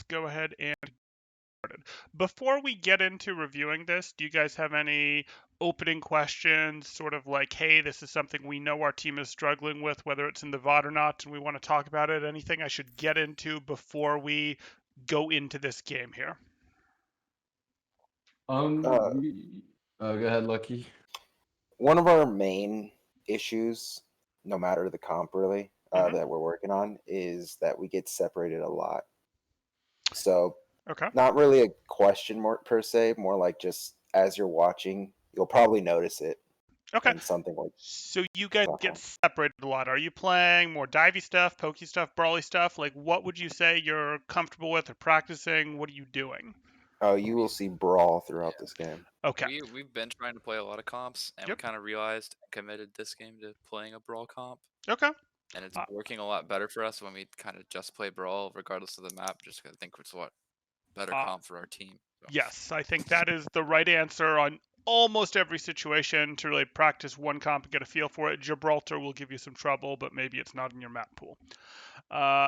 go ahead and get started. Before we get into reviewing this, do you guys have any opening questions? Sort of like, hey, this is something we know our team is struggling with, whether it's in the VOD or not, and we want to talk about it. Anything I should get into before we go into this game here? Uh, Go ahead, Lucky. One of our main issues, no matter the comp really, Mhm. that we're working on, is that we get separated a lot. So Okay. not really a question more per se, more like just as you're watching, you'll probably notice it. Okay. And something like So you guys uh-huh. get separated a lot. Are you playing more divey stuff, pokey stuff, brawly stuff? Like, what would you say you're comfortable with or practicing? What are you doing? Oh, you will see Brawl throughout this game. Okay. We've been trying to play a lot of comps, and Yep. we kind of realized and committed this game to playing a Brawl comp, Okay. and it's working a lot better for us when we kind of just play Brawl, regardless of the map. Just 'cause I think it's what better comp for our team. So. Yes, I think that is the right answer on almost every situation to really practice one comp and get a feel for it. Gibraltar will give you some trouble, but maybe it's not in your map pool.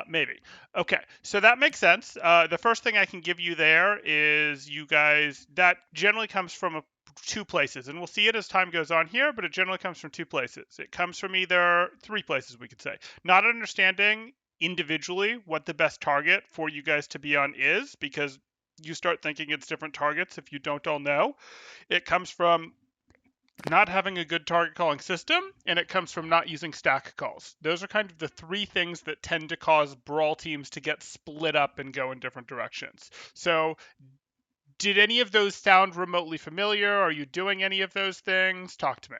Maybe. Okay, so that makes sense. The first thing I can give you there is you guys, that generally comes from two places, and we'll see it as time goes on here, but it generally comes from two places. It comes from either three places, we could say. Not understanding individually what the best target for you guys to be on is, because you start thinking it's different targets if you don't all know. It comes from not having a good target calling system, and it comes from not using stack calls. Those are kind of the three things that tend to cause Brawl teams to get split up and go in different directions. So, did any of those sound remotely familiar? Are you doing any of those things? Talk to me.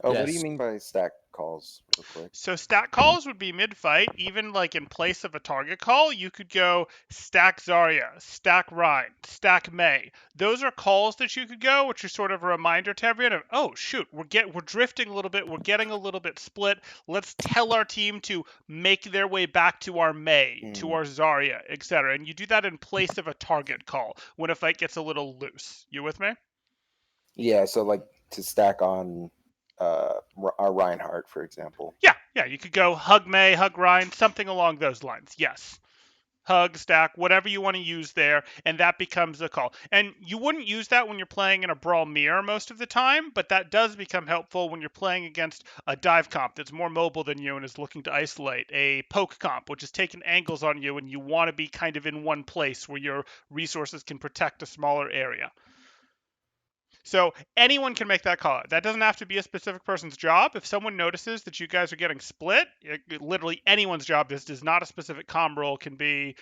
Oh, what do you Yes. mean by stack calls, real quick? So stack calls would be mid-fight. Even like in place of a target call, you could go stack Zarya, stack Rhine, stack Mei. Those are calls that you could go, which are sort of a reminder to everyone of, oh shoot, we're drifting a little bit, we're getting a little bit split. Let's tell our team to make their way back to our Mei, to our Zarya, etc. And you do that in place of a target call when a fight gets a little loose. You with me? Yeah, so like to stack on our Reinhardt, for example. Yeah, you could go hug Mei, hug Rhine, something along those lines. Yes. Hug, stack, whatever you want to use there, and that becomes a call. And you wouldn't use that when you're playing in a Brawl mirror most of the time, but that does become helpful when you're playing against a dive comp that's more mobile than you and is looking to isolate, a poke comp, which is taking angles on you and you want to be kind of in one place where your resources can protect a smaller area. So anyone can make that call out. That doesn't have to be a specific person's job. If someone notices that you guys are getting split, literally anyone's job. This is not a specific comm role. Can be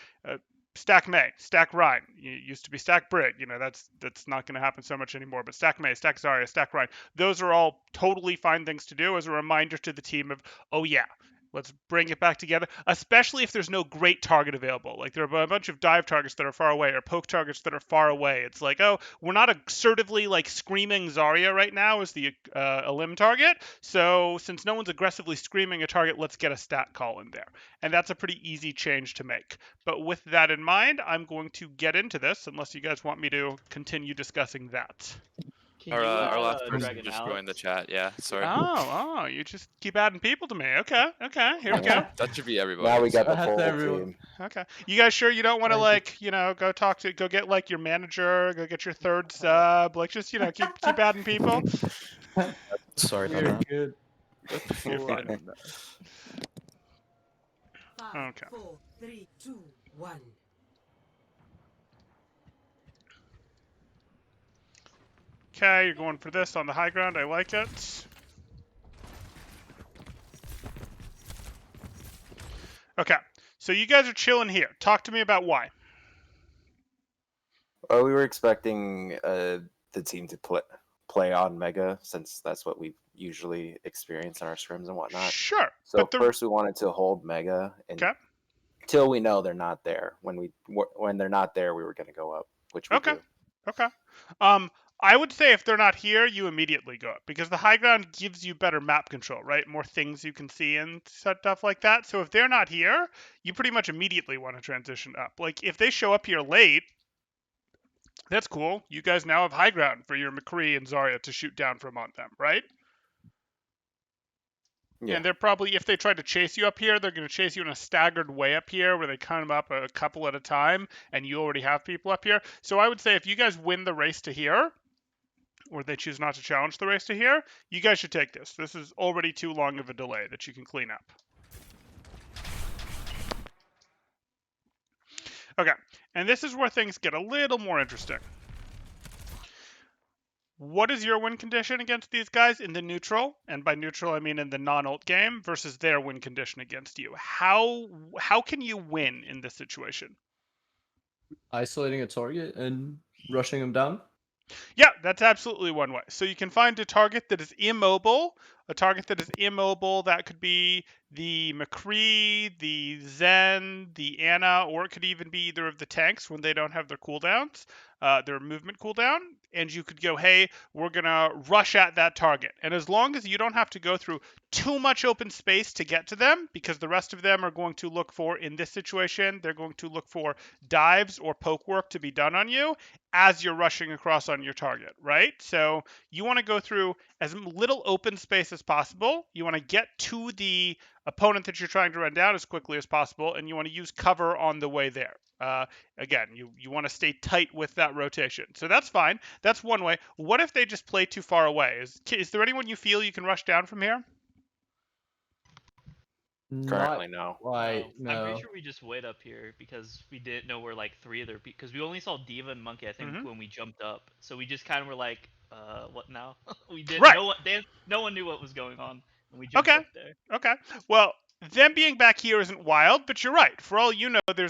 stack Mei, stack Rhine. It used to be stack Brig. That's not going to happen so much anymore. But stack Mei, stack Zarya, stack Rhine. Those are all totally fine things to do as a reminder to the team of, oh yeah, let's bring it back together, especially if there's no great target available. Like there are a bunch of dive targets that are far away or poke targets that are far away. It's like, oh, we're not assertively like screaming Zarya right now as the elim target. So since no one's aggressively screaming a target, let's get a stat call in there. And that's a pretty easy change to make. But with that in mind, I'm going to get into this unless you guys want me to continue discussing that. Our last person just joined the chat. Yeah, sorry. Oh, you just keep adding people to me. Okay, here we go. That should be everybody. Now we got the full team. Okay. You guys sure you don't want to go get like your manager, go get your third sub, like just keep adding people. Sorry about that. Good. You're fine. 5, Okay. 4, 3, 2, 1. Okay, you're going for this on the high ground. I like it. Okay, so you guys are chilling here. Talk to me about why. We were expecting the team to play on Mega, since that's what we usually experience in our scrims and whatnot. Sure. So first we wanted to hold Mega until we know they're not there. When they're not there, we were going to go up, which we do. Okay. I would say if they're not here, you immediately go up because the high ground gives you better map control, right? More things you can see and stuff like that. So if they're not here, you pretty much immediately want to transition up. Like if they show up here late, that's cool. You guys now have high ground for your McCree and Zarya to shoot down from on them, right? Yeah. And they're probably, if they try to chase you up here, they're going to chase you in a staggered way up here where they come up a couple at a time and you already have people up here. So I would say if you guys win the race to here, or they choose not to challenge the race to here, you guys should take this. This is already too long of a delay that you can clean up. Okay, and this is where things get a little more interesting. What is your win condition against these guys in the neutral? And by neutral, I mean in the non-ult game versus their win condition against you. How can you win in this situation? Isolating a target and rushing them down? Yeah, that's absolutely one way. So you can find a target that is immobile. A target that is immobile, that could be the McCree, the Zen, the Anna, or it could even be either of the tanks when they don't have their cooldowns, their movement cooldown. And you could go, hey, we're going to rush at that target. And as long as you don't have to go through too much open space to get to them, because the rest of them are going to look for, in this situation, they're going to look for dives or poke work to be done on you as you're rushing across on your target, right? So you want to go through as little open space as possible. You want to get to the opponent that you're trying to run down as quickly as possible, and you want to use cover on the way there. Again, you want to stay tight with that rotation. So that's fine. That's one way. What if they just play too far away? Is there anyone you feel you can rush down from here? Currently, no. Right, I'm no. pretty sure we just wait up here because we didn't know where like 3 of their because we only saw Diva and Monkey, I think, when we jumped up. So we just kind of were like, what now? We didn't know what no one knew what was going on when we jumped up there. Okay. Well, them being back here isn't wild, but you're right. For all you know, their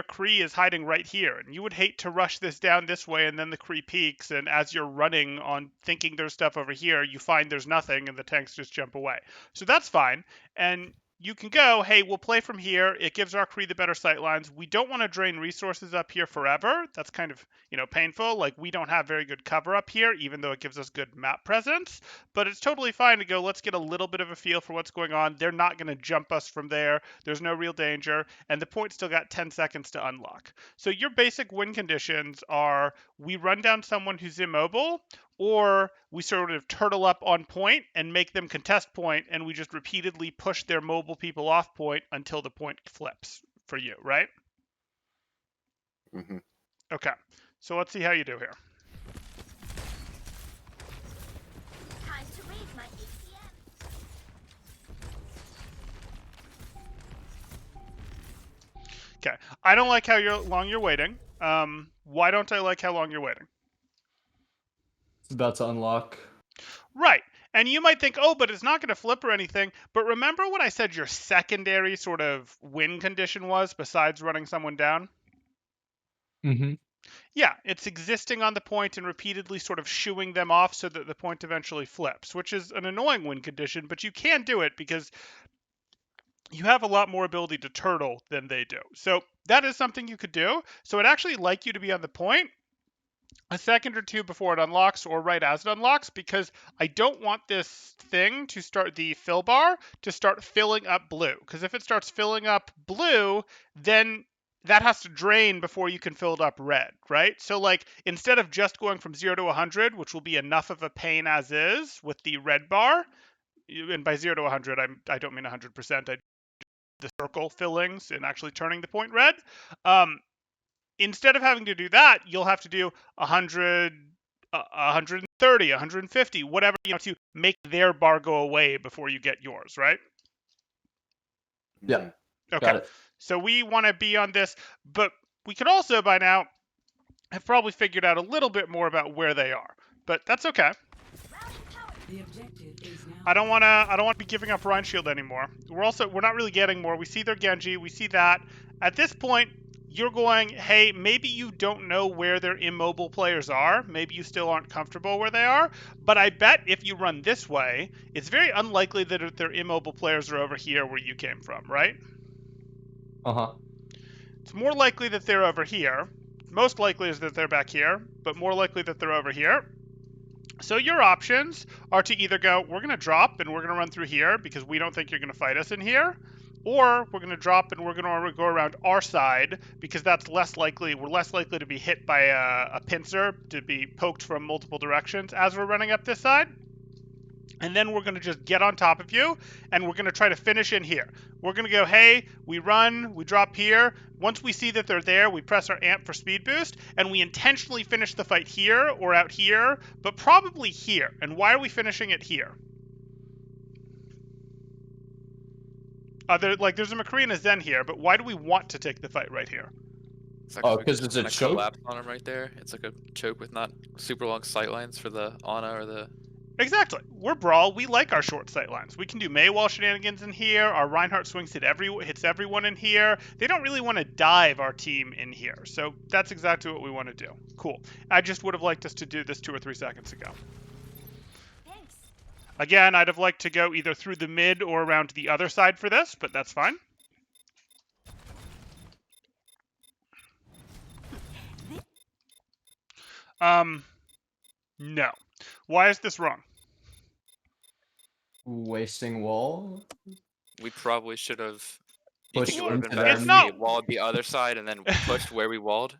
Kree is hiding right here, and you would hate to rush this down this way, and then the Kree peaks, and as you're running on thinking there's stuff over here, you find there's nothing, and the tanks just jump away. So that's fine, and you can go, hey, we'll play from here. It gives our Kree the better sight lines. We don't want to drain resources up here forever. That's kind of, painful. Like, we don't have very good cover up here, even though it gives us good map presence. But it's totally fine to go, let's get a little bit of a feel for what's going on. They're not going to jump us from there. There's no real danger. And the point still got 10 seconds to unlock. So your basic win conditions are we run down someone who's immobile, or we sort of turtle up on point and make them contest point, and we just repeatedly push their mobile people off point until the point flips for you, right? Mm-hmm. Okay, so let's see how you do here. Time to raise my ATM. Okay, I don't like how long you're waiting. Why don't I like how long you're waiting? It's about to unlock. Right. And you might think, oh, but it's not going to flip or anything. But remember what I said your secondary sort of win condition was besides running someone down? Mm-hmm. Yeah, it's existing on the point and repeatedly sort of shooing them off so that the point eventually flips, which is an annoying win condition, but you can do it because you have a lot more ability to turtle than they do. So that is something you could do. So I'd actually like you to be on the point a second or two before it unlocks or right as it unlocks, because I don't want this thing to start, the fill bar, to start filling up blue. Because if it starts filling up blue, then that has to drain before you can fill it up red, right? So like instead of just going from 0 to 100, which will be enough of a pain as is with the red bar, and by 0 to 100, I don't mean 100%, I the circle fillings and actually turning the point red. Instead of having to do that, you'll have to do 100, 130, 150, whatever, to make their bar go away before you get yours, right? Yeah. Okay. Got it. So we want to be on this, but we could also by now have probably figured out a little bit more about where they are, but that's okay. The objective is now. I don't want to be giving up Rhine Shield anymore. We're not really getting more. We see their Genji, we see that. At this point, you're going, hey, maybe you don't know where their immobile players are. Maybe you still aren't comfortable where they are. But I bet if you run this way, it's very unlikely that their immobile players are over here where you came from, right? Uh-huh. It's more likely that they're over here. Most likely is that they're back here, but more likely that they're over here. So your options are to either go, we're going to drop and we're going to run through here because we don't think you're going to fight us in here. Or we're going to drop and we're going to go around our side because that's less likely. We're less likely to be hit by a pincer, to be poked from multiple directions as we're running up this side. And then we're going to just get on top of you, and we're going to try to finish in here. We're going to go, hey, we run, we drop here. Once we see that they're there, we press our amp for speed boost, and we intentionally finish the fight here or out here, but probably here. And why are we finishing it here? There's a McCree and a Zen here, but why do we want to take the fight right here? Because it's a choke? Collapse on him right there. It's like a choke with not super long sightlines for the Ana or the... Exactly. We're Brawl. We like our short sightlines. We can do Maywall shenanigans in here. Our Reinhardt swings hits everyone in here. They don't really want to dive our team in here. So that's exactly what we want to do. Cool. I just would have liked us to do this 2 or 3 seconds ago. Thanks. Again, I'd have liked to go either through the mid or around the other side for this, but that's fine. No. Why is this wrong? Wasting wall? We probably should have... Pushed into them. It's not- We walled the other side and then pushed where we walled?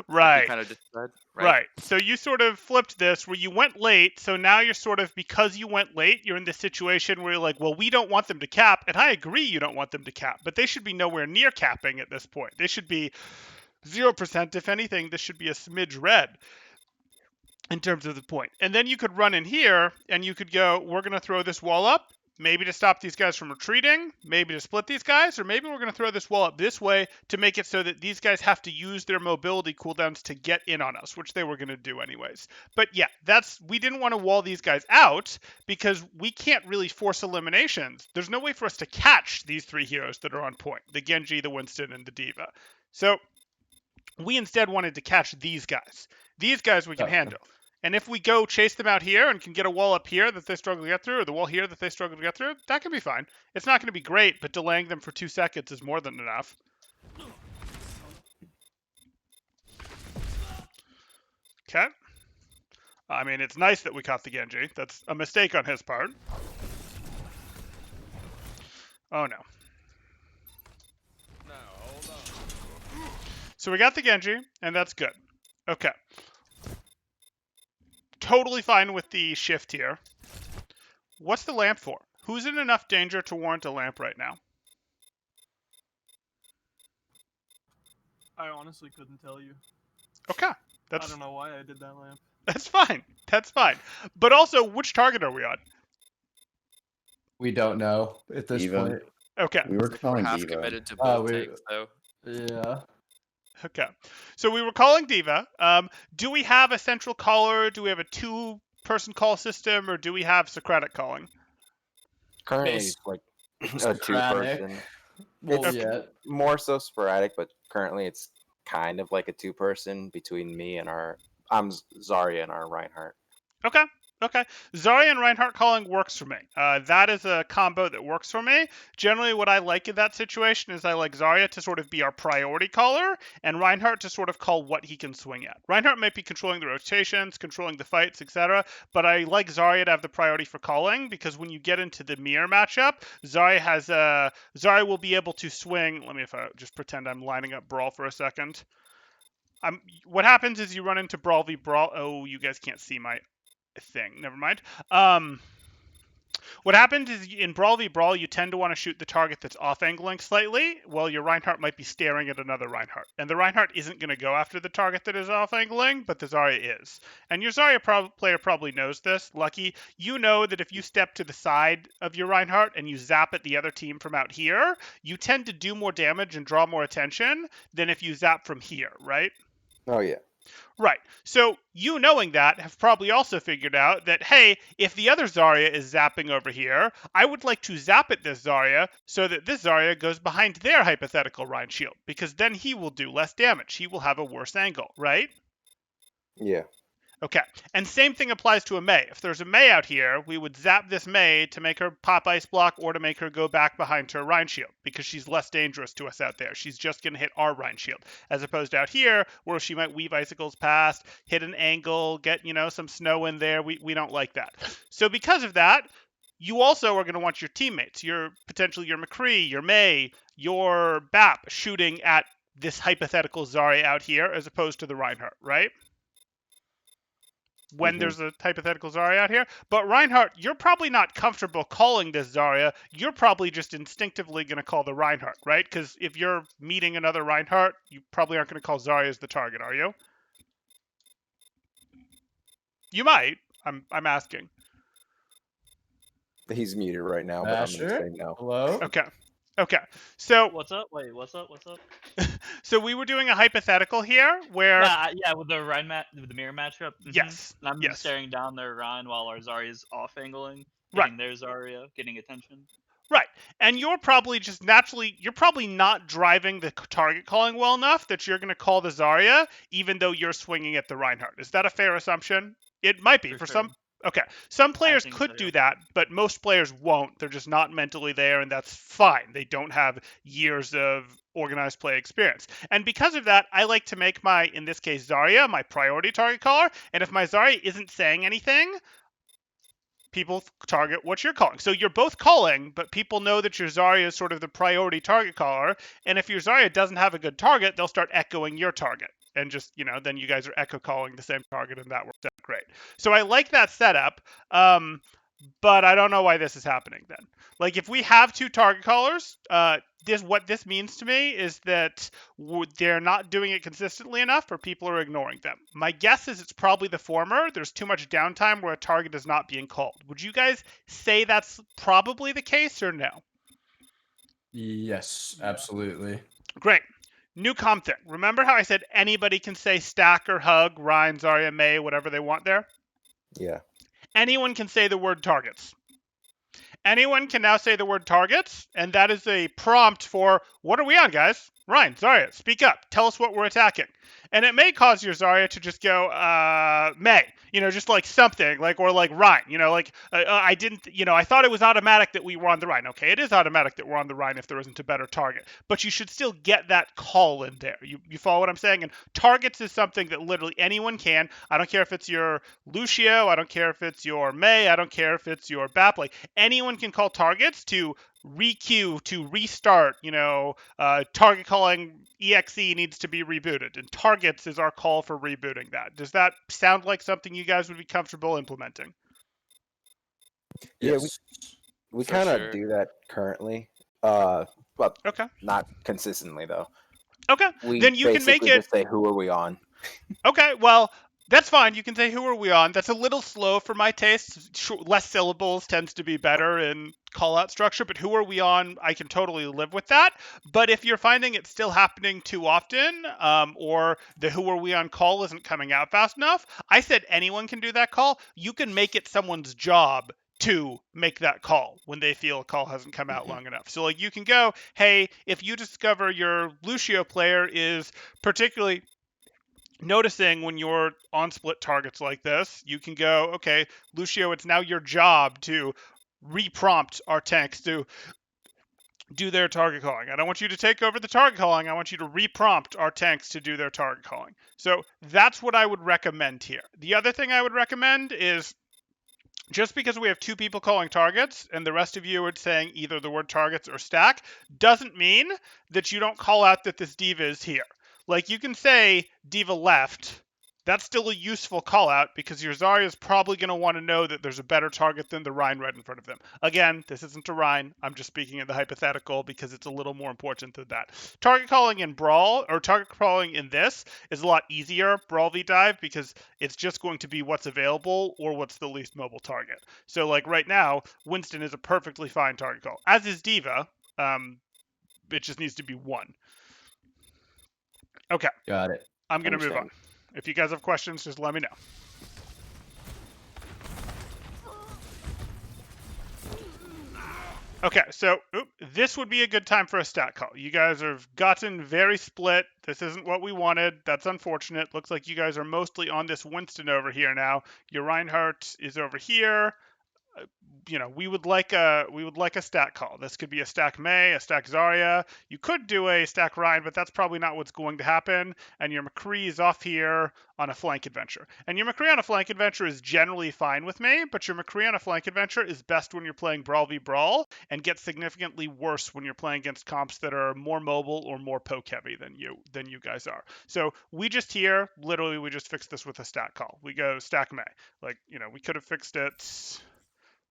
Right. We kind of just said, Right. So you sort of flipped this where you went late. So now you're sort of, because you went late, you're in this situation where you're like, well, we don't want them to cap. And I agree you don't want them to cap, but they should be nowhere near capping at this point. They should be 0%. If anything, this should be a smidge red in terms of the point. And then you could run in here and you could go, we're going to throw this wall up, maybe to stop these guys from retreating, maybe to split these guys, or maybe we're going to throw this wall up this way to make it so that these guys have to use their mobility cooldowns to get in on us, which they were going to do anyways. But yeah, we didn't want to wall these guys out because we can't really force eliminations. There's no way for us to catch these 3 heroes that are on point, the Genji, the Winston, and the Diva. So we instead wanted to catch these guys. These guys we can handle. And if we go chase them out here and can get a wall up here that they struggle to get through, or the wall here that they struggle to get through, that can be fine. It's not going to be great, but delaying them for 2 seconds is more than enough. Okay. I mean, it's nice that we caught the Genji. That's a mistake on his part. Oh, no. So we got the Genji, and that's good. Okay. Totally fine with the shift here. What's the lamp for? Who's in enough danger to warrant a lamp right now? I honestly couldn't tell you. Okay. I don't know why I did that lamp. That's fine. That's fine. But also, which target are we on? We don't know at this point. Okay. We were calling half Diva. committed to both takes, though. Yeah. Okay. So we were calling Diva. Do we have a central caller? Do we have a 2-person call system? Or do we have Socratic calling? Currently, it's like a 2-person. Well, It's yeah. more so sporadic, but currently it's kind of like a 2-person between me and I'm Zarya and our Reinhardt. Okay. Okay. Zarya and Reinhardt calling works for me. That is a combo that works for me. Generally, what I like in that situation is I like Zarya to sort of be our priority caller, and Reinhardt to sort of call what he can swing at. Reinhardt might be controlling the rotations, controlling the fights, etc., but I like Zarya to have the priority for calling, because when you get into the mirror matchup, Zarya will be able to swing. Let me if I just pretend I'm lining up Brawl for a second. What happens is you run into Brawl v Brawl. Oh, you guys can't see my thing. Never mind. What happens is in Brawl v Brawl, you tend to want to shoot the target that's off-angling slightly, while your Reinhardt might be staring at another Reinhardt. And the Reinhardt isn't going to go after the target that is off-angling, but the Zarya is. And your Zarya player probably knows this. Lucky, you know that if you step to the side of your Reinhardt and you zap at the other team from out here, you tend to do more damage and draw more attention than if you zap from here, right? Oh, yeah. Right. So you knowing that have probably also figured out that, hey, if the other Zarya is zapping over here, I would like to zap at this Zarya so that this Zarya goes behind their hypothetical Rein shield, because then he will do less damage. He will have a worse angle, right? Yeah. Okay. And same thing applies to a Mei. If there's a Mei out here, we would zap this Mei to make her pop ice block or to make her go back behind her Rein shield, because she's less dangerous to us out there. She's just going to hit our Rein shield, as opposed to out here where she might weave icicles past, hit an angle, get, some snow in there. We don't like that. So because of that, you also are going to want your teammates, potentially your McCree, your Mei, your BAP shooting at this hypothetical Zarya out here as opposed to the Reinhardt, right? when there's a hypothetical Zarya out here. But Reinhardt, you're probably not comfortable calling this Zarya. You're probably just instinctively going to call the Reinhardt, right? Because if you're meeting another Reinhardt, you probably aren't going to call Zarya as the target, are you? You might. I'm asking. He's muted right now, but I'm going to say no. Hello? Okay. So What's up? Wait, what's up? What's up? So we were doing a hypothetical here where Yeah, with the with the mirror matchup. Yes. And I'm yes. staring down their Ryan while our Zarya's off angling, Right. getting their Zarya, getting attention. Right. And you're probably just naturally, you're probably not driving the target calling well enough that you're going to call the Zarya, even though you're swinging at the Reinhardt. Is that a fair assumption? It might be for sure. some. Okay. Some players think could so, do yeah. that, but most players won't. They're just not mentally there, and that's fine. They don't have years of organized play experience. And because of that, I like to make my, in this case, Zarya, my priority target caller. And if my Zarya isn't saying anything, people target what you're calling. So you're both calling, but people know that your Zarya is sort of the priority target caller. And if your Zarya doesn't have a good target, they'll start echoing your target. And just, then you guys are echo calling the same target, and that works out great. So I like that setup, but I don't know why this is happening then. Like, if we have two target callers, what this means to me is that they're not doing it consistently enough, or people are ignoring them. My guess is it's probably the former. There's too much downtime where a target is not being called. Would you guys say that's probably the case, or no? Yes, absolutely. Great. New comp thing. Remember how I said anybody can say stack or hug, Ryan, Zarya, Mei, whatever they want there? Yeah. Anyone can say the word targets. Anyone can now say the word targets, and that is a prompt for, what are we on, guys? Ryan, Zarya, speak up. Tell us what we're attacking. And it may cause your Zarya to just go, Mei, just like something, or Ryan, I didn't, I thought it was automatic that we were on the Ryan. Okay, it is automatic that we're on the Ryan if there isn't a better target. But you should still get that call in there. You follow what I'm saying? And targets is something that literally anyone can. I don't care if it's your Lucio. I don't care if it's your Mei. I don't care if it's your Bap. Anyone can call targets to requeue, to restart, target calling exe needs to be rebooted, and targets is our call for rebooting that. Does that sound like something you guys would be comfortable implementing? Yeah, we kind of do that currently, but okay, not consistently though. Okay, then you can make it. Just say, who are we on? Okay, well, that's fine. You can say, who are we on? That's a little slow for my taste. Less syllables tends to be better in call-out structure, but who are we on? I can totally live with that. But if you're finding it still happening too often, or the who are we on call isn't coming out fast enough, I said anyone can do that call. You can make it someone's job to make that call when they feel a call hasn't come out long enough. So you can go, hey, if you discover your Lucio player is particularly noticing when you're on split targets like this, you can go, okay, Lucio, it's now your job to reprompt our tanks to do their target calling. I don't want you to take over the target calling. I want you to reprompt our tanks to do their target calling. So that's what I would recommend here. The other thing I would recommend is, just because we have two people calling targets and the rest of you are saying either the word targets or stack, doesn't mean that you don't call out that this diva is here. You can say diva left. That's still a useful call out because your Zarya is probably going to want to know that there's a better target than the Rhine right in front of them. Again, this isn't a Rhine. I'm just speaking in the hypothetical because it's a little more important than that. Target calling in Brawl, or target calling in this, is a lot easier, Brawl v Dive, because it's just going to be what's available or what's the least mobile target. So right now, Winston is a perfectly fine target call, as is Diva. It just needs to be one. Okay. Got it. I'm going to move on. If you guys have questions, just let me know. Okay, so this would be a good time for a stat call. You guys have gotten very split. This isn't what we wanted. That's unfortunate. Looks like you guys are mostly on this Winston over here now. Your Reinhardt is over here. we would like a stack call. This could be a stack Mei, a stack Zarya. You could do a stack Ryan, but that's probably not what's going to happen. And your McCree is off here on a flank adventure. And your McCree on a flank adventure is generally fine with me, but your McCree on a flank adventure is best when you're playing Brawl v Brawl, and gets significantly worse when you're playing against comps that are more mobile or more poke heavy than you guys are. So we just fixed this with a stack call. We go stack Mei. Like, we could have fixed it.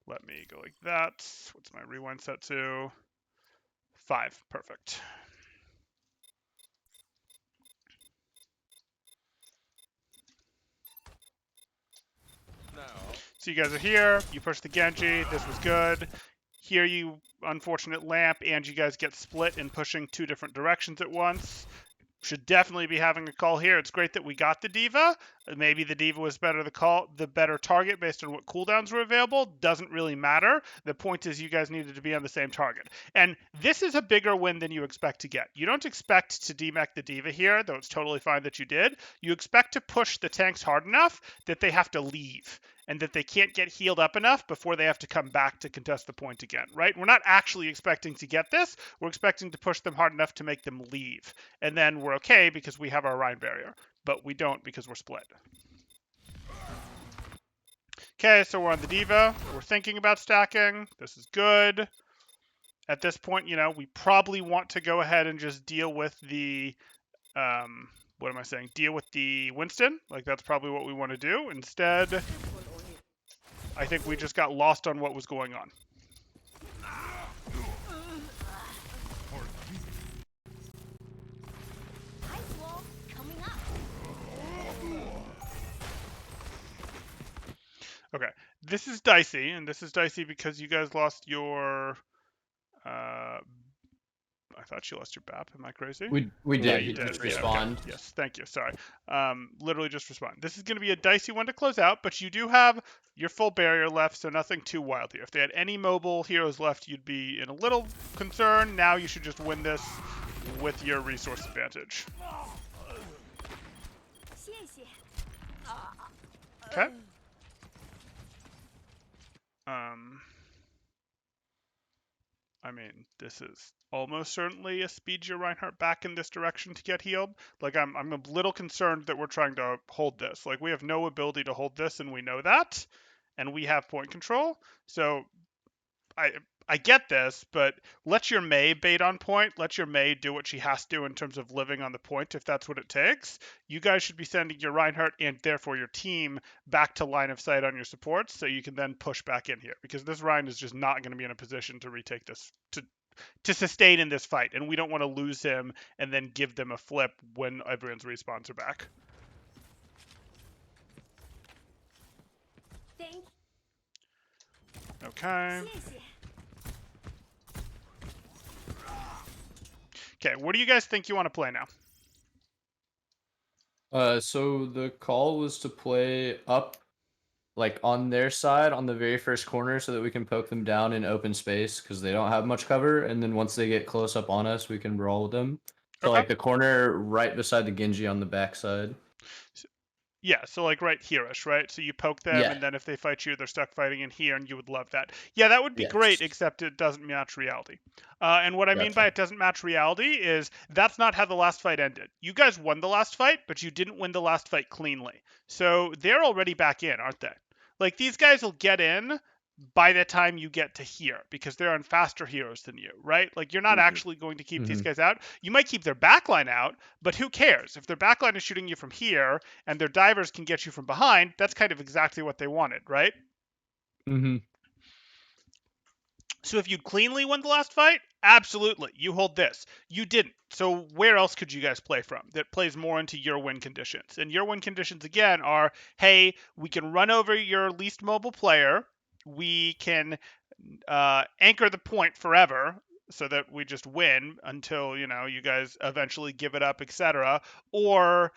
Let me go like that. What's my rewind set to? 5. Perfect. No. So you guys are here. You push the Genji. This was good. Here you unfortunate lamp, and you guys get split in pushing 2 different directions at once. Should definitely be having a call here. It's great that we got the D.Va. Maybe the D.Va was the better target based on what cooldowns were available. Doesn't really matter. The point is you guys needed to be on the same target. And this is a bigger win than you expect to get. You don't expect to demech the D.Va here, though it's totally fine that you did. You expect to push the tanks hard enough that they have to leave, and that they can't get healed up enough before they have to come back to contest the point again, right? We're not actually expecting to get this. We're expecting to push them hard enough to make them leave. And then we're okay because we have our Rhine barrier, but we don't because we're split. Okay, so we're on the D.Va. We're thinking about stacking. This is good. At this point, we probably want to go ahead and just deal with the, deal with the Winston. Like, that's probably what we want to do. Instead, I think we just got lost on what was going on. Okay, this is dicey, and this is dicey because you guys lost your. I thought you lost your BAP. Am I crazy? We did. Yeah, He you did. just Yeah, okay. respond. Yes, thank you. Sorry. Literally just respond. This is going to be a dicey one to close out, but you do have your full barrier left, so nothing too wild here. If they had any mobile heroes left, you'd be in a little concern. Now you should just win this with your resource advantage. Okay. I mean, this is almost certainly a speed your Reinhardt back in this direction to get healed. Like, I'm a little concerned that we're trying to hold this. Like, we have no ability to hold this, and we know that, and we have point control. So I get this, but let your Mei bait on point. Let your Mei do what she has to in terms of living on the point, if that's what it takes. You guys should be sending your Reinhardt and therefore your team back to line of sight on your supports, so you can then push back in here, because this Rein is just not going to be in a position to retake this, to sustain in this fight, and we don't want to lose him and then give them a flip when everyone's respawns are back. Okay. Okay, what do you guys think you want to play now? So the call was to play up, like on their side on the very first corner, so that we can poke them down in open space because they don't have much cover. And then once they get close up on us, we can brawl with them. So Okay. like the corner right beside the Genji on the backside. Yeah, so like right here-ish, right? So you poke them, Yeah. and then if they fight you, they're stuck fighting in here, and you would love that. Yeah, that would be great, except it doesn't match reality. And what I mean by it doesn't match reality is that's not how the last fight ended. You guys won the last fight, but you didn't win the last fight cleanly. So they're already back in, aren't they? Like, these guys will get in by the time you get to here, because they're on faster heroes than you, right? Like, you're not actually going to keep these guys out. You might keep their backline out, but who cares? If their backline is shooting you from here and their divers can get you from behind, that's kind of exactly what they wanted, right? Mm-hmm. So if you'd cleanly won the last fight, absolutely, you hold this. You didn't. So where else could you guys play from that plays more into your win conditions? And your win conditions, again, are, hey, we can run over your least mobile player. We can anchor the point forever so that we just win until, you guys eventually give it up, etc. Or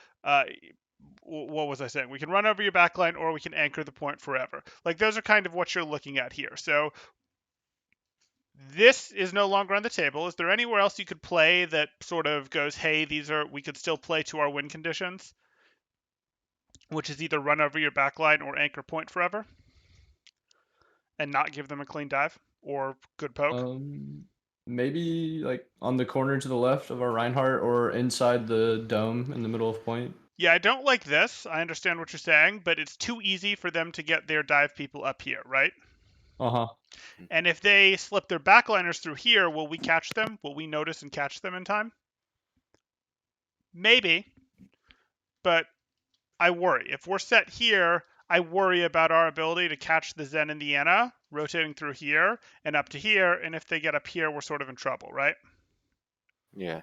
what was I saying? We can run over your backline, or we can anchor the point forever. Like, those are kind of what you're looking at here. So this is no longer on the table. Is there anywhere else you could play that sort of goes, hey, we could still play to our win conditions, which is either run over your backline or anchor point forever? and not give them a clean dive or good poke? Maybe like on the corner to the left of our Reinhardt or inside the dome in the middle of point. Yeah, I don't like this. I understand what you're saying, but it's too easy for them to get their dive people up here, right? Uh-huh. And if they slip their backliners through here, will we catch them? Will we notice and catch them in time? Maybe, but I worry. If we're set here, I worry about our ability to catch the Zen and the Ana rotating through here and up to here, and if they get up here, we're sort of in trouble, right? Yeah.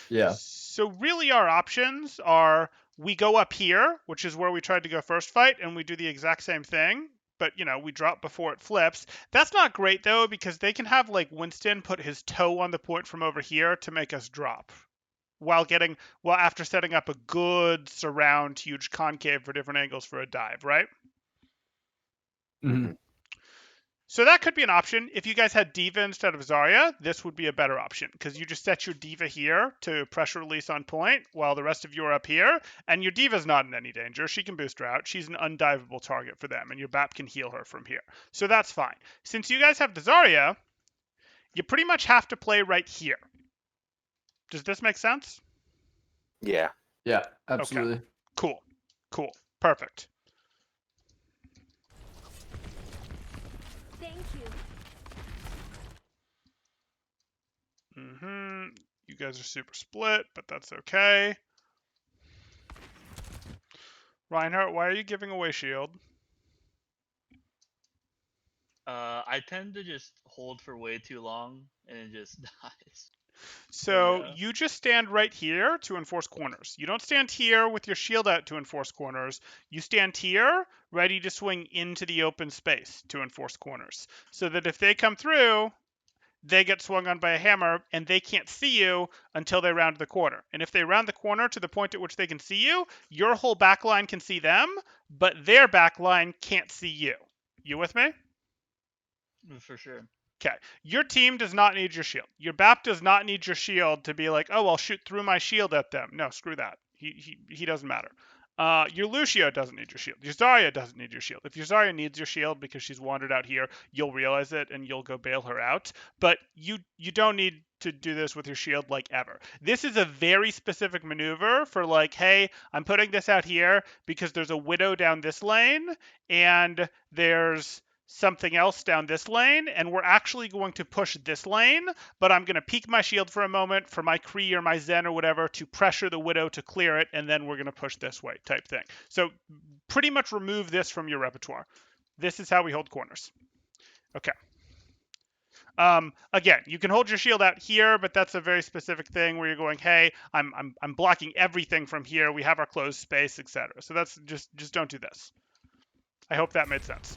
Yeah. So really our options are we go up here, which is where we tried to go first fight, and we do the exact same thing, but we drop before it flips. That's not great though, because they can have like Winston put his toe on the point from over here to make us drop. After setting up a good surround huge concave for different angles for a dive, right? Mm-hmm. So that could be an option. If you guys had D.Va instead of Zarya, this would be a better option because you just set your D.Va here to pressure release on point while the rest of you are up here, and your D.Va's not in any danger. She can boost her out. She's an undivable target for them, and your BAP can heal her from here. So that's fine. Since you guys have the Zarya, you pretty much have to play right here. Does this make sense? Yeah. Yeah, absolutely. Okay. Cool. Perfect. Thank you. You guys are super split, but that's okay. Reinhardt, why are you giving away shield? I tend to just hold for way too long and it just dies. So Yeah. you just stand right here to enforce corners. You don't stand here with your shield out to enforce corners. You stand here ready to swing into the open space to enforce corners. So that if they come through, they get swung on by a hammer and they can't see you until they round the corner. And if they round the corner to the point at which they can see you, your whole backline can see them, but their backline can't see you. You with me? For sure. Okay. Your team does not need your shield. Your BAP does not need your shield to be like, oh, I'll shoot through my shield at them. No, screw that. He doesn't matter. Your Lucio doesn't need your shield. Your Zarya doesn't need your shield. If your Zarya needs your shield because she's wandered out here, you'll realize it and you'll go bail her out. But you don't need to do this with your shield like ever. This is a very specific maneuver for like, hey, I'm putting this out here because there's a Widow down this lane and there's something else down this lane, and we're actually going to push this lane, but I'm going to peek my shield for a moment for my Kree or my Zen or whatever to pressure the Widow to clear it, and then we're going to push this way type thing. So pretty much remove this from your repertoire. This is how we hold corners. Okay. Again, you can hold your shield out here, but that's a very specific thing where you're going, hey, I'm blocking everything from here. We have our closed space, etc. So that's just don't do this. I hope that made sense.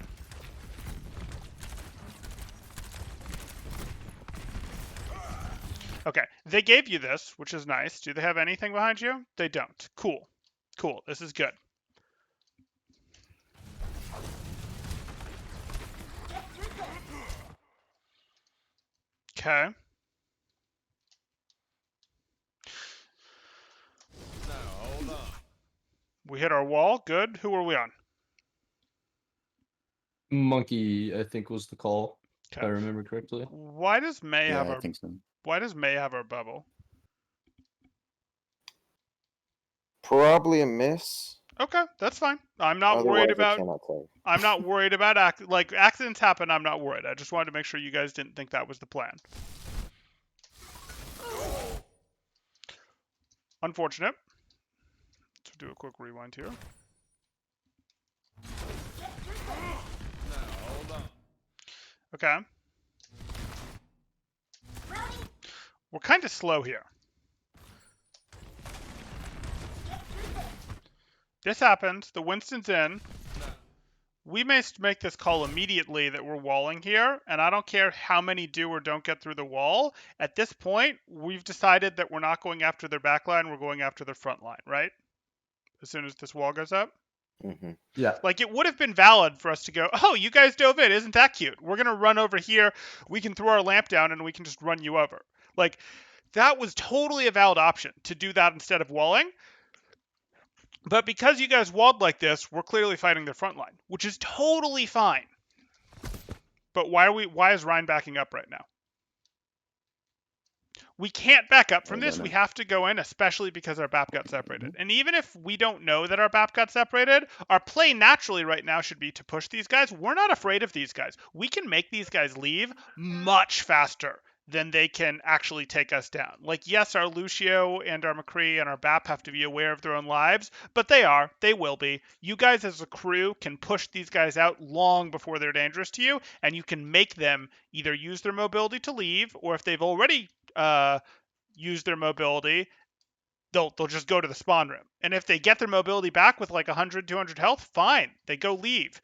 Okay, they gave you this, which is nice. Do they have anything behind you? They don't. Cool. This is good. Okay. We hit our wall. Good. Who are we on? Monkey, I think, was the call. Okay. If I remember correctly. Why does May have I our? think so. Why does May have our bubble? Probably a miss. Okay, that's fine. I'm not Otherwise, worried I about. cannot tell. I'm not worried about accidents happen. I'm not worried. I just wanted to make sure you guys didn't think that was the plan. Unfortunate. Let's do a quick rewind here. Okay. We're kind of slow here. This happens. The Winston's in. We may make this call immediately that we're walling here, and I don't care how many do or don't get through the wall. At this point, we've decided that we're not going after their back line, we're going after their front line, right? As soon as this wall goes up? Mm-hmm. Yeah. Like, it would have been valid for us to go, oh, you guys dove in, isn't that cute? We're going to run over here, we can throw our lamp down, and we can just run you over. Like, that was totally a valid option, to do that instead of walling. But because you guys walled like this, we're clearly fighting their front line, which is totally fine. But why is Ryan backing up right now? We can't back up from this. We have to go in, especially because our BAP got separated. And even if we don't know that our BAP got separated, our play naturally right now should be to push these guys. We're not afraid of these guys. We can make these guys leave much faster than they can actually take us down. Like, yes, our Lucio and our McCree and our BAP have to be aware of their own lives, but they will be. You guys as a crew can push these guys out long before they're dangerous to you, and you can make them either use their mobility to leave, or if they've already use their mobility, they'll just go to the spawn room. And if they get their mobility back with like 100, 200 health, fine. They go leave,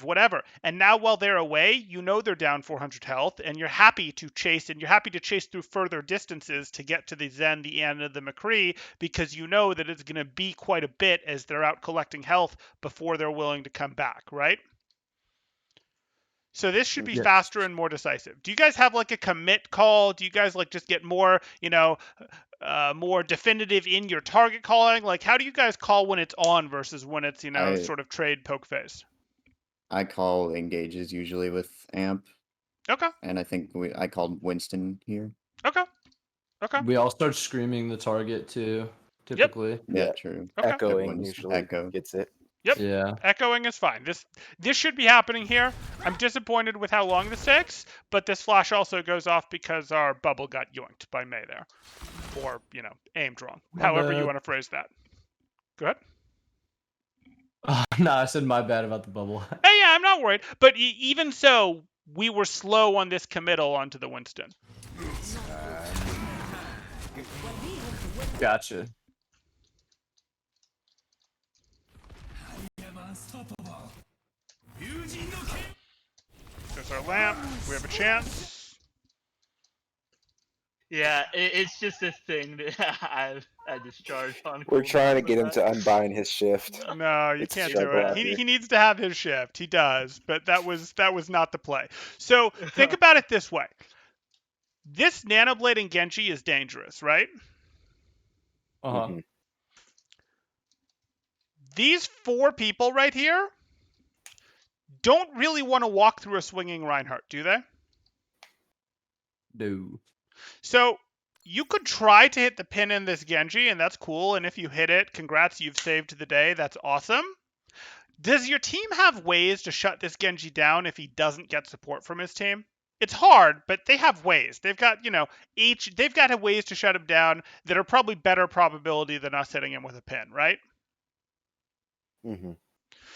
whatever. And now while they're away, you know they're down 400 health, and you're happy to chase, through further distances to get to the Zen, the Ana, the McCree, because you know that it's going to be quite a bit as they're out collecting health before they're willing to come back, right? So this should be faster and more decisive. Do you guys have like a commit call? Do you guys like just get more, more definitive in your target calling? Like, how do you guys call when it's on versus when it's, sort of trade poke phase? I call engages usually with amp. Okay. And I think I called Winston here. Okay. We all start screaming the target too, typically. Yep. Yeah, true. Okay. Echoing usually gets it. Yep. Yeah. Echoing is fine. This should be happening here. I'm disappointed with how long this takes, but this flash also goes off because our bubble got yoinked by May there. Or, aimed wrong. However you want to phrase that. Go ahead. No, I said my bad about the bubble. Hey, yeah, I'm not worried. But even so, we were slow on this committal onto the Winston. Gotcha. There's our lamp. We have a chance. Yeah, it's just this thing that I discharged on. We're trying to get him to unbind his shift. No, you can't do it. He needs to have his shift. He does, but that was not the play. So think about it this way. This Nanoblade and Genji is dangerous, right? Uh-huh. Mm-hmm. These 4 people right here don't really want to walk through a swinging Reinhardt, do they? No. So you could try to hit the pin in this Genji, and that's cool. And if you hit it, congrats, you've saved the day. That's awesome. Does your team have ways to shut this Genji down if he doesn't get support from his team? It's hard, but they have ways. They've got, they've got ways to shut him down that are probably better probability than us hitting him with a pin, right? Mm-hmm.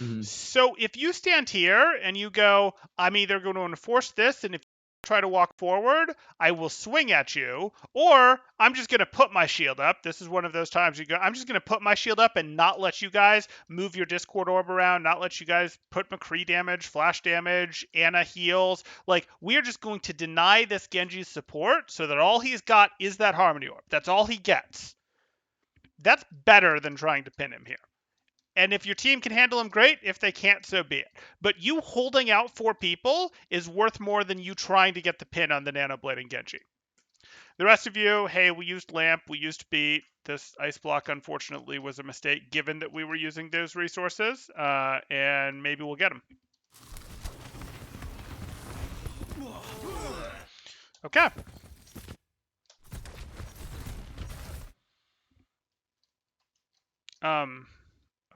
Mm-hmm. So if you stand here and you go, I'm either going to enforce this, and if you try to walk forward, I will swing at you, or I'm just going to put my shield up. This is one of those times you go, I'm just going to put my shield up and not let you guys move your Discord orb around, not let you guys put McCree damage, flash damage, Ana heals. Like, we are just going to deny this Genji's support so that all he's got is that Harmony Orb. That's all he gets. That's better than trying to pin him here. And if your team can handle him, great. If they can't, so be it. But you holding out 4 people is worth more than you trying to get the pin on the Nanoblade and Genji. The rest of you, hey, we used Lamp, we used Beat. This Ice Block, unfortunately, was a mistake given that we were using those resources. And maybe we'll get them. Okay.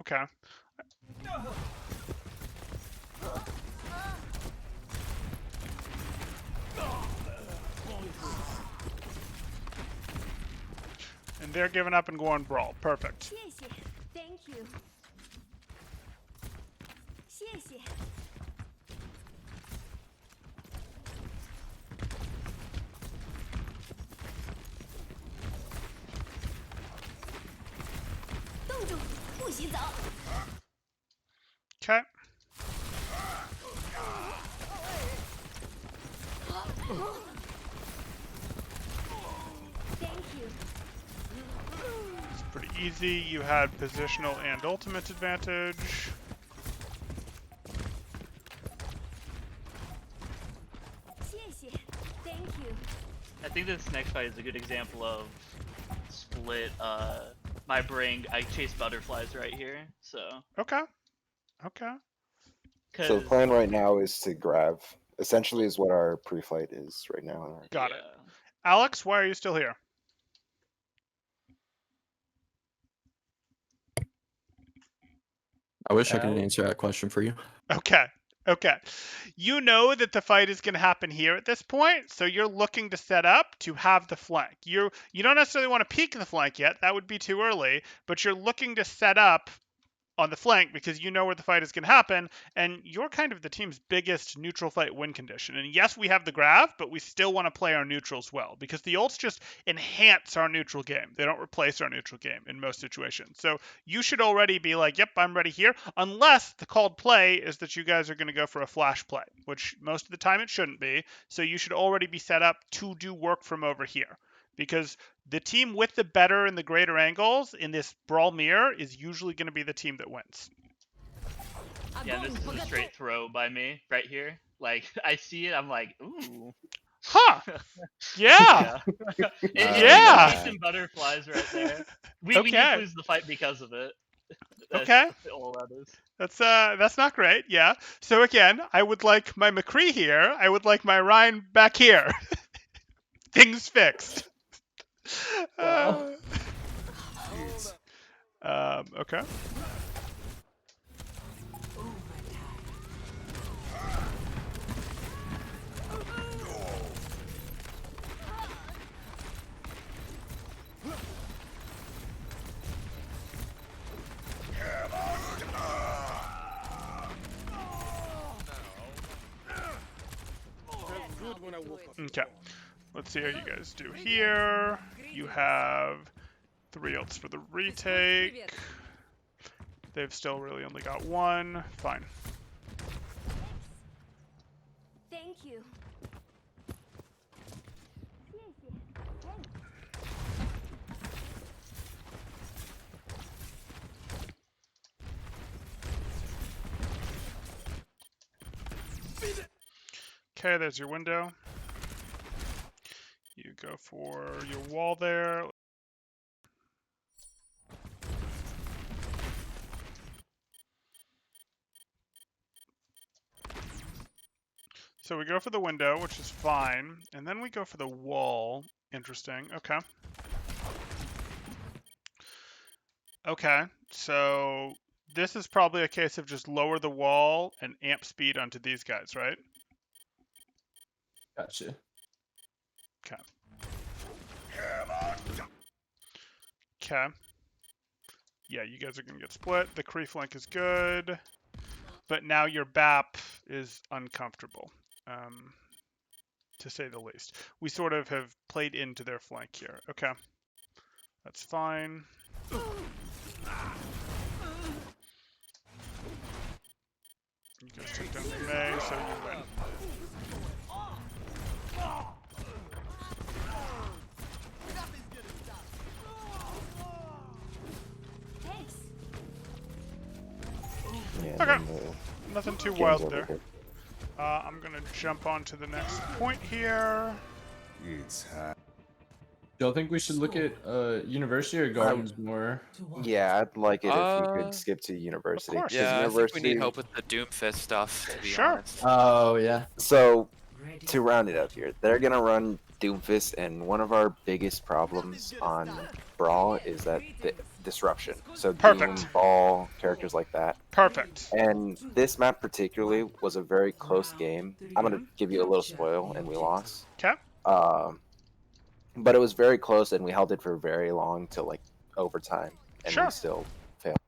Okay. And they're giving up and going Brawl. Perfect. Thank you. Okay. Thank you. It's pretty easy. You had positional and ultimate advantage. Thank you. I think this next fight is a good example of split. My brain, I chase butterflies right here, so. Okay. Okay. So the plan right now is to grab essentially is what our pre-fight is right now. Got it. Alex, why are you still here? I wish I could answer that question for you. Okay. You know that the fight is going to happen here at this point, so you're looking to set up to have the flank. You don't necessarily want to peek the flank yet. That would be too early, but you're looking to set up on the flank because you know where the fight is going to happen, and you're kind of the team's biggest neutral fight win condition. And yes, we have the grav, but we still want to play our neutrals well because the ults just enhance our neutral game. They don't replace our neutral game in most situations. So you should already be like, yep, I'm ready here, unless the called play is that you guys are going to go for a flash play, which most of the time it shouldn't be. So you should already be set up to do work from over here, because the team with the better and the greater angles in this Brawl mirror is usually going to be the team that wins. Yeah, this is a straight throw by me right here. Like, I see it, I'm like, ooh. Huh. Yeah. Yeah. Decent butterflies right there. We just lose the fight because of it. Okay. All that is. That's not great. Yeah. So again, I would like my McCree here. I would like my Ryan back here. Things fixed. Okay. Okay. Let's see how you guys do here. You have 3 ults for the retake. They've still really only got 1. Fine. Thank you. Okay, there's your window. You go for your wall there. So we go for the window, which is fine, and then we go for the wall. Interesting. Okay. Okay, so this is probably a case of just lower the wall and amp speed onto these guys, right? Gotcha. Okay. Okay. Yeah, you guys are going to get split. The Kree flank is good, but now your BAP is uncomfortable, to say the least. We sort of have played into their flank here. Okay. That's fine. You guys took down the May, so you win. Okay, nothing too wild there. I'm gonna jump on to the next point here. Do you think we should look at University or Gardens more? Yeah, I'd like it if you could skip to University. Of course. Yeah, University... I think we need help with the Doomfist stuff, to be honest. Oh, yeah. So, to round it up here, they're going to run Doomfist, and one of our biggest problems on Brawl is that the disruption. So Perfect. Doom, Ball, characters like that. Perfect. And this map particularly was a very close game. I'm going to give you a little spoil, and we lost. Okay. But it was very close, and we held it for very long till like overtime, and we still failed.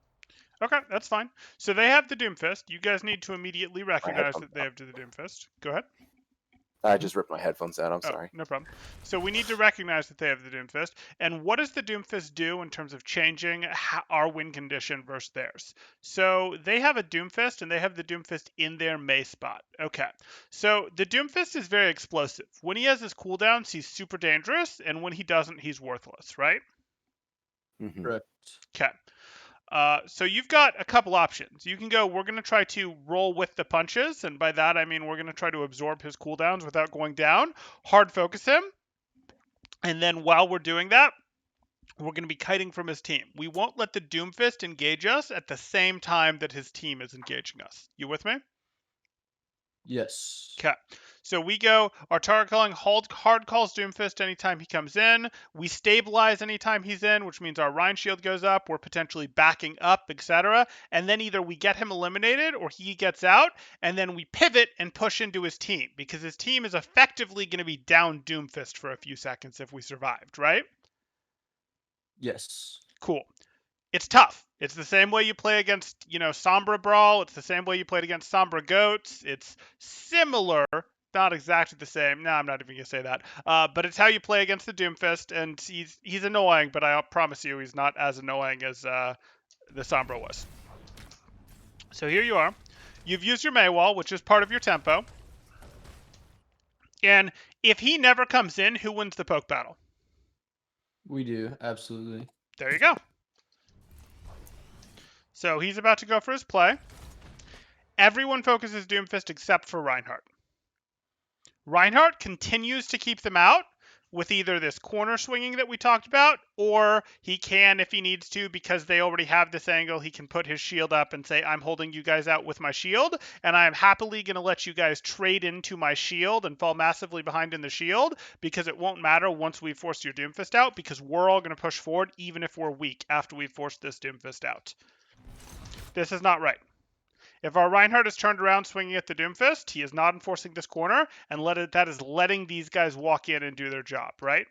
Okay, that's fine. So they have the Doomfist. You guys need to immediately recognize that they have the Doomfist. Go ahead. I just ripped my headphones out. I'm sorry. No problem. So we need to recognize that they have the Doomfist. And what does the Doomfist do in terms of changing our win condition versus theirs? So they have a Doomfist, and they have the Doomfist in their May spot. Okay. So the Doomfist is very explosive. When he has his cooldowns, he's super dangerous, and when he doesn't, he's worthless, right? Mm-hmm. Correct. Okay. So you've got a couple options. You can go, we're going to try to roll with the punches, and by that I mean we're going to try to absorb his cooldowns without going down, hard focus him, and then while we're doing that, we're going to be kiting from his team. We won't let the Doomfist engage us at the same time that his team is engaging us. You with me? Yes. Okay. So we go, our target calling hard calls Doomfist anytime he comes in. We stabilize anytime he's in, which means our Rhine shield goes up. We're potentially backing up, etc. And then either we get him eliminated or he gets out, and then we pivot and push into his team because his team is effectively going to be down Doomfist for a few seconds if we survived, right? Yes. Cool. It's tough. It's the same way you play against, Sombra Brawl. It's the same way you played against Sombra Goats. It's similar, not exactly the same. No, I'm not even gonna say that. But it's how you play against the Doomfist, and he's annoying, but I promise you, he's not as annoying as the Sombra was. So here you are. You've used your Mei Wall, which is part of your tempo. And if he never comes in, who wins the poke battle? We do, absolutely. There you go. So he's about to go for his play. Everyone focuses Doomfist except for Reinhardt. Reinhardt continues to keep them out with either this corner swinging that we talked about, or he can, if he needs to, because they already have this angle, he can put his shield up and say, I'm holding you guys out with my shield, and I am happily going to let you guys trade into my shield and fall massively behind in the shield, because it won't matter once we've forced your Doomfist out, because we're all going to push forward, even if we're weak, after we've forced this Doomfist out. This is not right. If our Reinhardt is turned around swinging at the Doomfist, he is not enforcing this corner, and that is letting these guys walk in and do their job, right?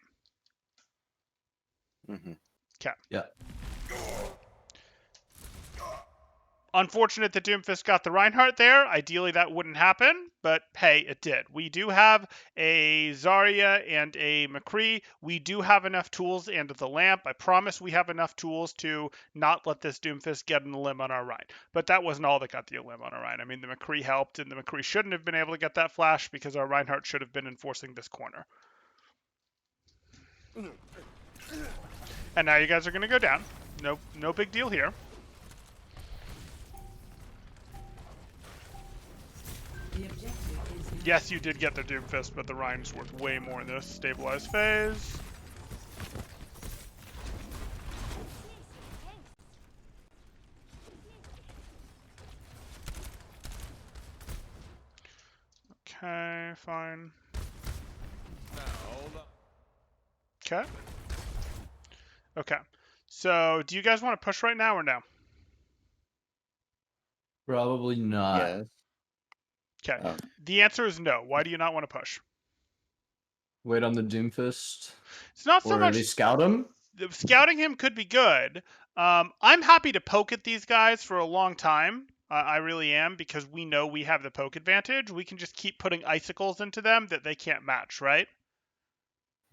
Mm-hmm. Okay. Yeah. Unfortunate that Doomfist got the Reinhardt there. Ideally, that wouldn't happen, but hey, it did. We do have a Zarya and a McCree. We do have enough tools and the lamp. I promise we have enough tools to not let this Doomfist get an limb on our Rhine. But that wasn't all that got the limb on our Rhine. I mean, the McCree helped, and the McCree shouldn't have been able to get that flash because our Reinhardt should have been enforcing this corner. And now you guys are going to go down. No big deal here. Yes, you did get the Doomfist, but the Rhine's worth way more in this stabilized phase. Okay, fine. Okay. Okay. So, do you guys want to push right now or no? Probably not. Yes. Okay. Oh. The answer is no. Why do you not want to push? Wait on the Doomfist. It's not so Or much. at least scout him. Scouting him could be good. I'm happy to poke at these guys for a long time. I really am, because we know we have the poke advantage. We can just keep putting icicles into them that they can't match, right?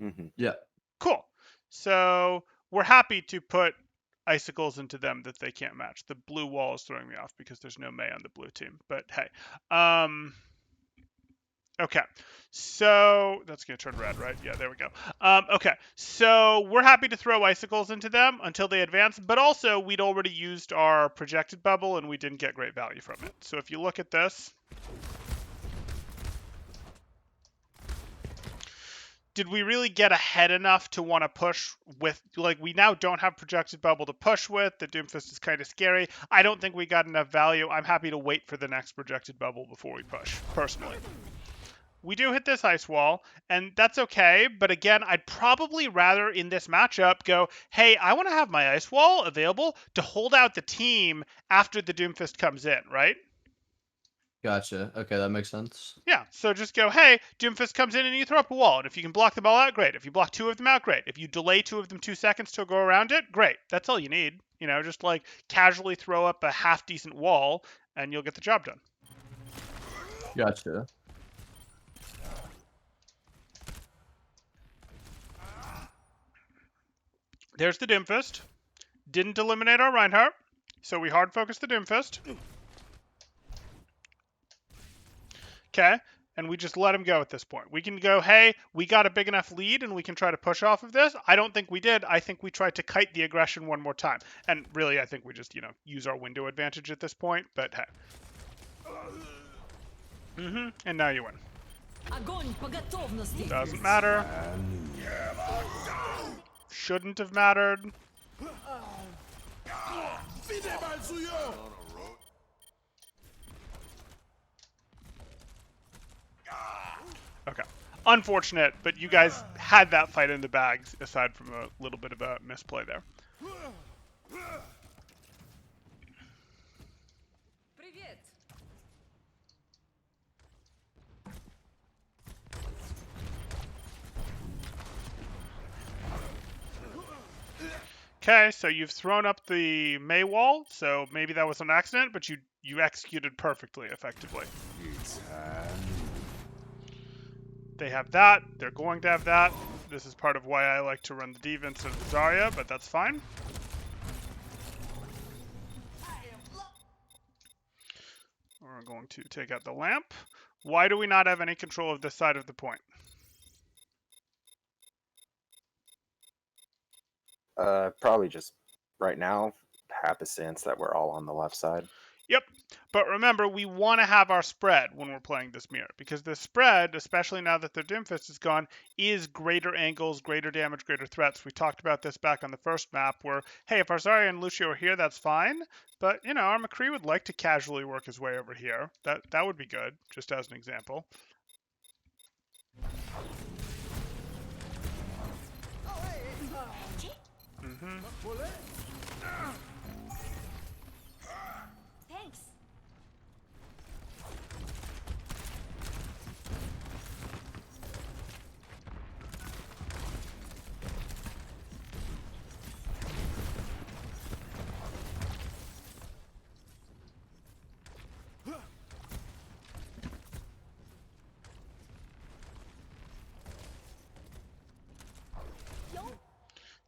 Mm-hmm. Yeah. Cool. So we're happy to put icicles into them that they can't match. The blue wall is throwing me off because there's no Mei on the blue team. But hey. Okay, so that's going to turn red, right? Yeah, there we go. Okay, so we're happy to throw icicles into them until they advance, but also we'd already used our projected bubble and we didn't get great value from it. So if you look at this, did we really get ahead enough to want to push with, like, we now don't have projected bubble to push with. The Doomfist is kind of scary. I don't think we got enough value. I'm happy to wait for the next projected bubble before we push, personally. We do hit this ice wall, and that's okay, but again, I'd probably rather in this matchup go, hey, I want to have my ice wall available to hold out the team after the Doomfist comes in, right? Gotcha. Okay, that makes sense. Yeah, so just go, hey, Doomfist comes in and you throw up a wall, and if you can block them all out, great. If you block two of them out, great. If you delay two of them 2 seconds to go around it, great. That's all you need. Just like casually throw up a half-decent wall, and you'll get the job done. Gotcha. There's the Doomfist. Didn't eliminate our Reinhardt, so we hard focus the Doomfist. Okay, and we just let him go at this point. We can go, hey, we got a big enough lead and we can try to push off of this. I don't think we did. I think we tried to kite the aggression one more time. And really, I think we just, use our window advantage at this point, but hey. And now you win. Doesn't matter. Shouldn't have mattered. Unfortunate, but you guys had that fight in the bags, aside from a little bit of a misplay there. Okay, so you've thrown up the May wall, so maybe that was an accident, but you executed perfectly, effectively. They have that. They're going to have that. This is part of why I like to run the Diva instead of the Zarya, but that's fine. We're going to take out the lamp. Why do we not have any control of this side of the point? Probably just right now, happenstance that we're all on the left side. Yep, but remember, we want to have our spread when we're playing this mirror, because the spread, especially now that their Doomfist is gone, is greater angles, greater damage, greater threats. We talked about this back on the first map where, hey, if our Zarya and Lucio are here, that's fine, but, you know, our McCree would like to casually work his way over here. That would be good, just as an example. Mm-hmm. Thanks.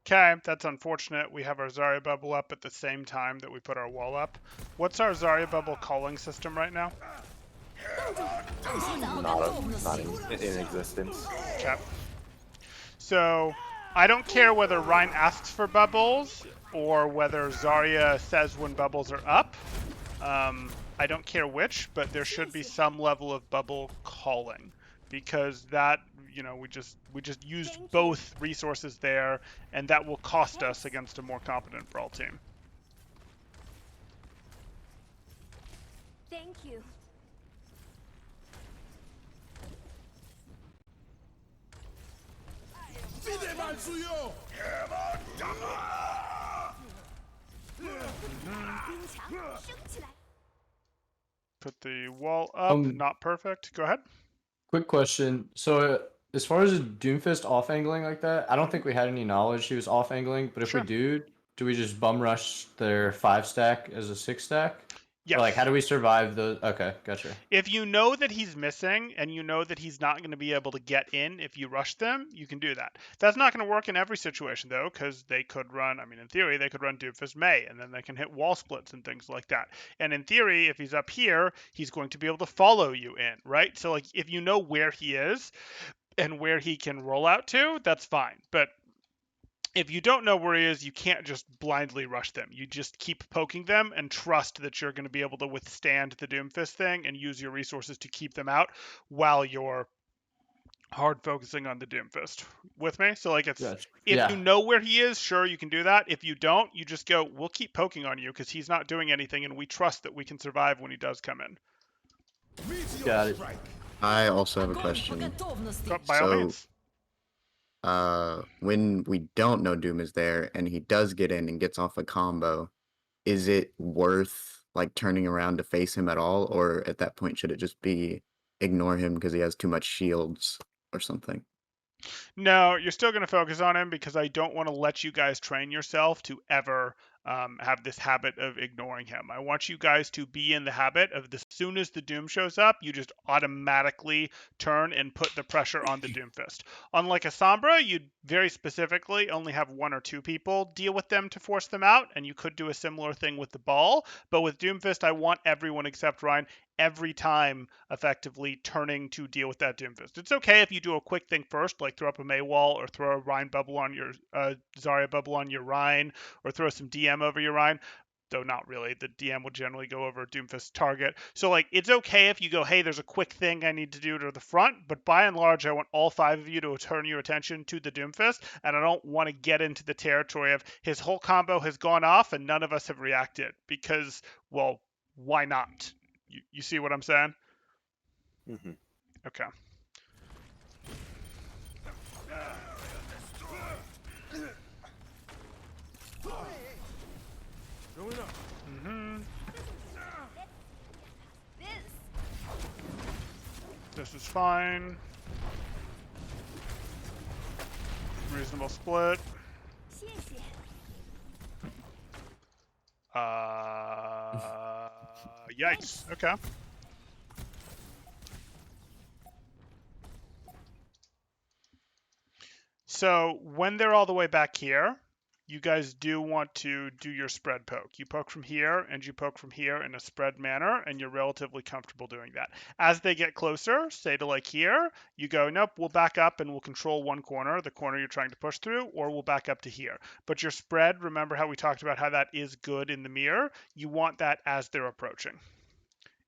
Okay, that's unfortunate. We have our Zarya bubble up at the same time that we put our wall up. What's our Zarya bubble calling system right now? Not in existence. Okay. So, I don't care whether Ryan asks for bubbles or whether Zarya says when bubbles are up. I don't care which, but there should be some level of bubble calling, because that, you know, we just used both resources there, and that will cost us against a more competent Brawl team. Thank you. Put the wall up, not perfect. Go ahead. Quick question. So, as far as a Doomfist off angling like that, I don't think we had any knowledge he was off angling. But if Sure. we do we just bum rush their 5 stack as a 6 stack? Yes. Or like, how do we survive those? Okay, gotcha. If you know that he's missing and you know that he's not going to be able to get in if you rush them, you can do that. That's not going to work in every situation, though, because they could run, I mean, in theory, they could run Doomfist May, and then they can hit wall splits and things like that. And in theory, if he's up here, he's going to be able to follow you in, right? So, like, if you know where he is and where he can roll out to, that's fine. But if you don't know where he is, you can't just blindly rush them. You just keep poking them and trust that you're going to be able to withstand the Doomfist thing and use your resources to keep them out while you're hard focusing on the Doomfist. With me? So, like, it's Gotcha. if you know where he is, sure, you can do that. If you don't, you just go, we'll keep poking on you because he's not doing anything, and we trust that we can survive when he does come in. Got it. I also have a question. By all means. When we don't know Doom is there and he does get in and gets off a combo, is it worth like turning around to face him at all, or at that point should it just be ignore him because he has too much shields or something? No, you're still going to focus on him because I don't want to let you guys train yourself to ever have this habit of ignoring him. I want you guys to be in the habit of as soon as the Doom shows up, you just automatically turn and put the pressure on the Doomfist. Unlike a Sombra, you'd very specifically only have 1 or 2 people deal with them to force them out, and you could do a similar thing with the ball. But with Doomfist, I want everyone except Ryan every time effectively turning to deal with that Doomfist. It's okay if you do a quick thing first, like throw up a May wall or throw a Rhine bubble on your Zarya bubble on your Rhine, or throw some DM over your Rhine. Though not really. The DM will generally go over Doomfist target. So, like, it's okay if you go, hey, there's a quick thing I need to do to the front, but by and large, I want all 5 of you to turn your attention to the Doomfist, and I don't want to get into the territory of his whole combo has gone off and none of us have reacted, because, well, why not? You see what I'm saying? Mm-hmm. Okay. This is fine. Reasonable split. Yikes. Okay. So when they're all the way back here, you guys do want to do your spread poke. You poke from here and you poke from here in a spread manner, and you're relatively comfortable doing that. As they get closer, say to like here, you go, nope, we'll back up and we'll control one corner, the corner you're trying to push through, or we'll back up to here. But your spread, remember how we talked about how that is good in the mirror? You want that as they're approaching.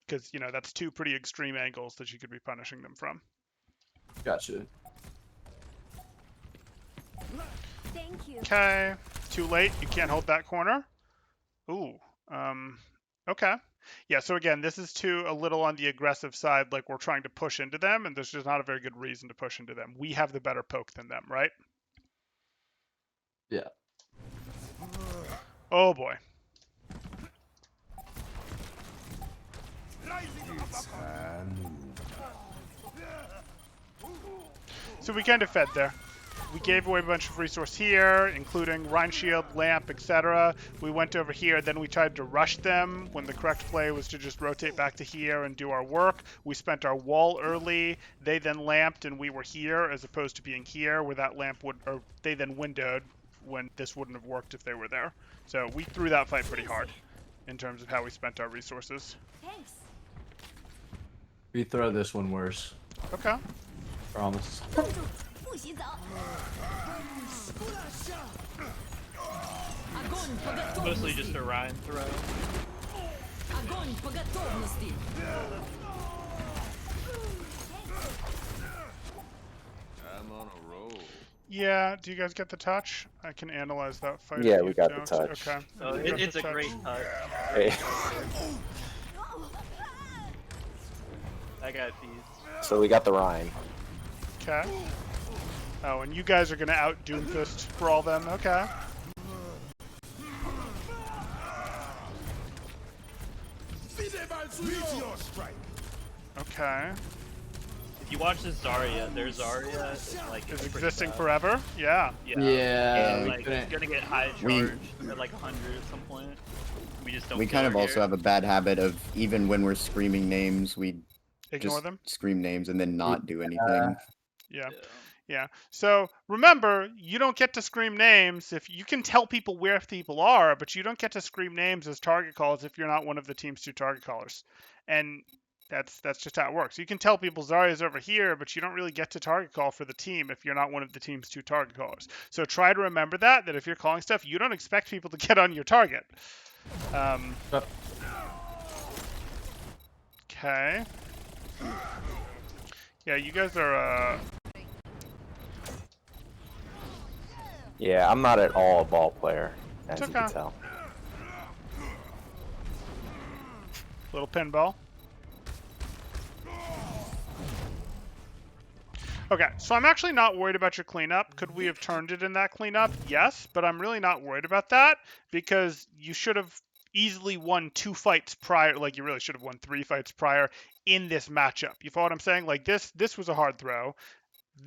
Because, you know, that's two pretty extreme angles that you could be punishing them from. Gotcha. Thank you. Okay, too late. You can't hold that corner. Ooh, okay. Yeah, so again, this is a little on the aggressive side, like we're trying to push into them, and there's just not a very good reason to push into them. We have the better poke than them, right? Yeah. Oh boy. So we kind of fed there. We gave away a bunch of resource here, including Rhine Shield, Lamp, etc. We went over here, then we tried to rush them when the correct play was to just rotate back to here and do our work. We spent our wall early, they then lamped and we were here as opposed to being here where that lamp would, or they then windowed when this wouldn't have worked if they were there. So we threw that fight pretty hard in terms of how we spent our resources. Thanks. We throw this one worse. Okay. Promise. 不洗澡。 Mostly just a Ryan throw. I'm on a roll. Yeah, do you guys get the touch? I can analyze that fight. Yeah, if we you got the don't. touch. Okay. Oh, You got it's the a touch. great touch. Hey. I got these. So we got the Rhine. Okay. Oh, and you guys are gonna out Doomfist Brawl them. Okay. Okay. If you watch this Zarya, their Zarya is like Is pretty existing bad. forever? Yeah. Yeah. Yeah, And, we like couldn't- it's gonna get high we- charged at like 100 at some point. We just don't. We kill kind of her also here. have a bad habit of, even when we're screaming names, we Ignore just them. scream names and then not do anything. Yeah. Yeah. Yeah. So remember, you don't get to scream names if you can tell people where people are, but you don't get to scream names as target calls if you're not one of the team's two target callers. And that's just how it works. You can tell people Zarya's over here, but you don't really get to target call for the team if you're not one of the team's two target callers. So try to remember that if you're calling stuff, you don't expect people to get on your target. Okay. Yeah, you guys are Yeah, I'm not at all a ball player, as It's you can okay. tell. little pinball. Okay, so I'm actually not worried about your cleanup. Could we have turned it in that cleanup? Yes, but I'm really not worried about that because you should have easily won 2 fights prior. Like, you really should have won 3 fights prior in this matchup. You follow what I'm saying? Like, this was a hard throw.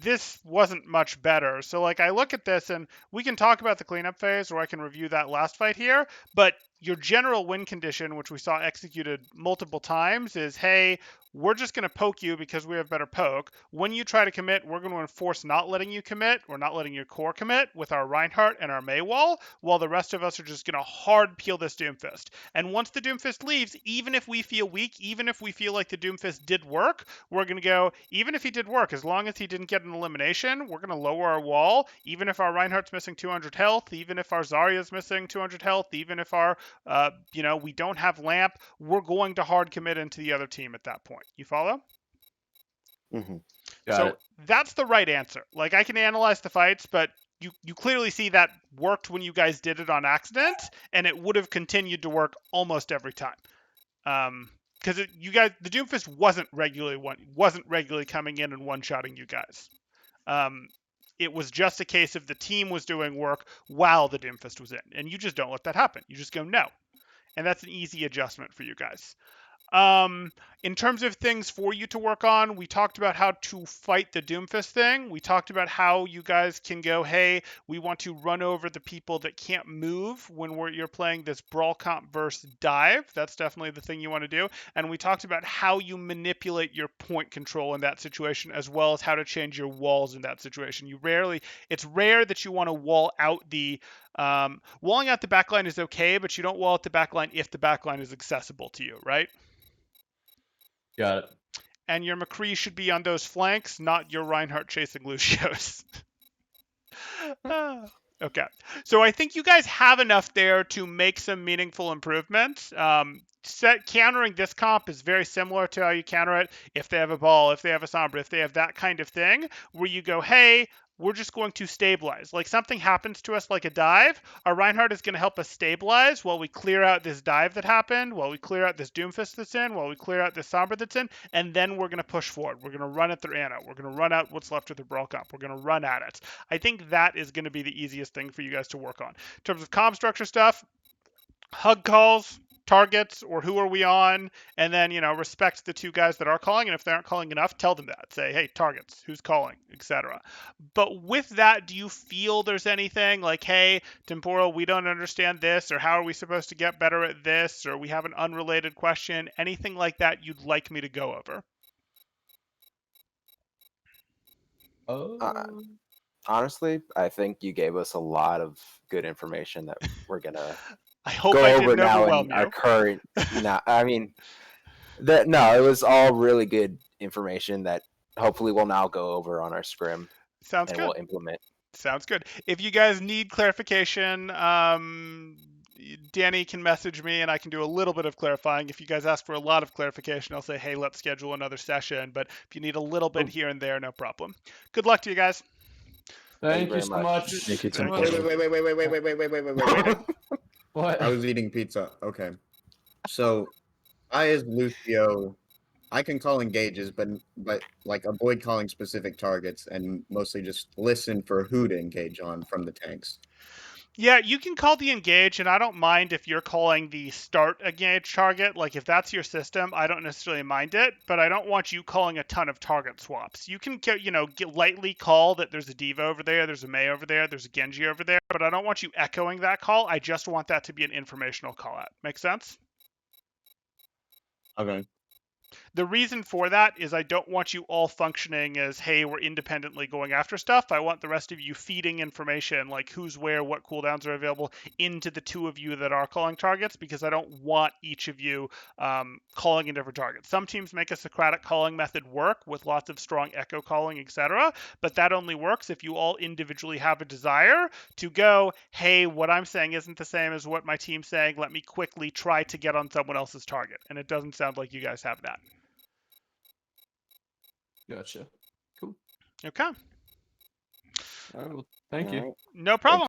This wasn't much better. So, like, I look at this and we can talk about the cleanup phase, or I can review that last fight here, but your general win condition, which we saw executed multiple times, is, hey, we're just going to poke you because we have better poke. When you try to commit, we're going to enforce not letting you commit or not letting your core commit with our Reinhardt and our Maywall, while the rest of us are just going to hard peel this Doomfist. And once the Doomfist leaves, even if we feel weak, even if we feel like the Doomfist did work, we're going to go, even if he did work, as long as he didn't get an elimination, we're going to lower our wall. Even if our Reinhardt's missing 200 health, even if our Zarya's missing 200 health, even if our, we don't have Lamp, we're going to hard commit into the other team at that point. You follow? Mm-hmm. Got it. That's the right answer. Like, I can analyze the fights, but you clearly see that worked when you guys did it on accident, and it would have continued to work almost every time. Because you guys, the Doomfist wasn't regularly coming in and one-shotting you guys. It was just a case of the team was doing work while the Doomfist was in, and you just don't let that happen. You just go no, and that's an easy adjustment for you guys. In terms of things for you to work on, we talked about how to fight the Doomfist thing. We talked about how you guys can go, hey, we want to run over the people that can't move when you're playing this Brawl comp versus dive. That's definitely the thing you want to do. And we talked about how you manipulate your point control in that situation, as well as how to change your walls in that situation. It's rare that you want to wall out the walling out the backline is okay, but you don't wall out the backline if the backline is accessible to you, right? Got it. And your McCree should be on those flanks, not your Reinhardt chasing Lucios. Okay. So I think you guys have enough there to make some meaningful improvements. Countering this comp is very similar to how you counter it if they have a ball, if they have a Sombra, if they have that kind of thing, where you go, hey, we're just going to stabilize. Like something happens to us like a dive, our Reinhardt is going to help us stabilize while we clear out this dive that happened, while we clear out this Doomfist that's in, while we clear out this Sombra that's in, and then we're going to push forward. We're going to run at their Ana. We're going to run out what's left of the Brawl comp. We're going to run at it. I think that is going to be the easiest thing for you guys to work on. In terms of comp structure stuff, hug calls, targets, or who are we on, and then, respect the two guys that are calling, and if they aren't calling enough, tell them that. Say, hey, targets, who's calling, etc. But with that, do you feel there's anything like, hey, Temporal, we don't understand this, or how are we supposed to get better at this, or we have an unrelated question, anything like that you'd like me to go over? Honestly, I think you gave us a lot of good information that we're gonna I hope go I over didn't now overwhelm in you. our current. No, I mean, it was all really good information that hopefully we'll now go over on our scrim. Sounds and good. We'll implement. Sounds good. If you guys need clarification, Danny can message me and I can do a little bit of clarifying. If you guys ask for a lot of clarification, I'll say, hey, let's schedule another session. But if you need a little bit here and there, no problem. Good luck to you guys. Thank you so much. Thank you, Tim. Wait. What? I was eating pizza. Okay. So, I as Lucio, I can call engages, but like avoid calling specific targets and mostly just listen for who to engage on from the tanks. Yeah, you can call the engage, and I don't mind if you're calling the start engage target. Like, if that's your system, I don't necessarily mind it, but I don't want you calling a ton of target swaps. You can, lightly call that there's a D.Va over there, there's a Mei over there, there's a Genji over there, but I don't want you echoing that call. I just want that to be an informational call out. Make sense? Okay. The reason for that is I don't want you all functioning as, hey, we're independently going after stuff. I want the rest of you feeding information like who's where, what cooldowns are available into the two of you that are calling targets, because I don't want each of you calling a different target. Some teams make a Socratic calling method work with lots of strong echo calling, etc. But that only works if you all individually have a desire to go, hey, what I'm saying isn't the same as what my team's saying. Let me quickly try to get on someone else's target. And it doesn't sound like you guys have that. Gotcha. Cool. Okay. All right. Well, thank you. No problem.